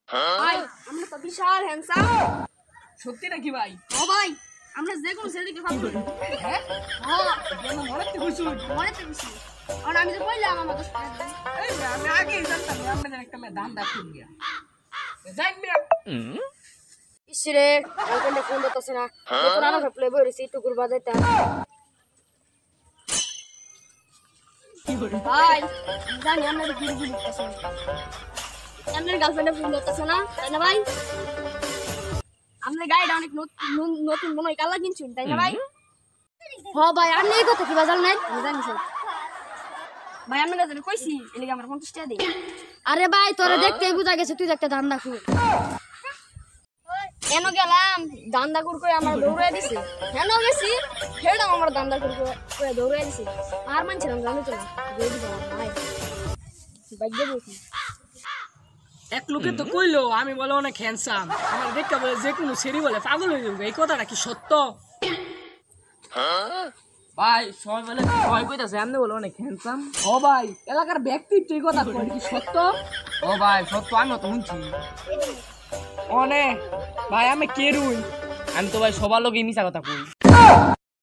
ভাই আমরা তো বিশাল হ্যান্ডসাম। সত্যি নাকি ভাই? ও ভাই আমরা যে কোনো ছেলেকে পাবো। হ্যাঁ হ্যাঁ মনে খুশি মনে তো বেশি আর আমি তো কইলাম আমার তো আমি আগেই জানতাম আপনাদের একটা মেয়ে ধান্দা করবিয়া জানবিয়া। ইসরে ওখানে ফোন দিতেছে না তো রানা প্লে বই রইছি টুকুর বাজাইতে ভাই জানি আমরা তো গুড়ি গুড়ি করতেছি আপনার গার্লফ্রেন্ডে ফোন দিতেছে না তাই না ভাই? আপনার গাড়িটা অনেক নতুন মনে হয় কালা কিনছেন তাই না ভাই? হ ভাই আপনি এই কথা কি বাজার নাই আমি জানি স্যার ভাই আমি না জানি কইছি এলিগে আমার 50 টাকা দিই। আরে ভাই তোরে দেখতেই বুঝা গেছে তুই একটা ধান্দা খুব কেন গেলাম দান্দাকুর করে আমার দৌড়াই দিছে কেন গেছি হেডাম আমার দান্দাকুর করে দৌড়াই দিছে আর মানছিলাম জানি তো না ভাই বাইকে বসি এক লোকে তো কইলো আমি বলে অনেক হ্যান্ডসাম, আমার দেখা বলে যে কোনো সেরি বলে পাগল হয়ে যাবে। এই কথাটা কি সত্য? ভাই সবাই বলে সবাই কইতাছে আপনি বলে অনেক হ্যান্ডসাম। ও ভাই এলাকার ব্যক্তিত্ব এই কথা কই কি সত্য? ও ভাই সত্য, আমি তো শুনছি অনেক। ভাই আমি কেরুই, আমি তো ভাই সবার লোকে মিছা কথা কই।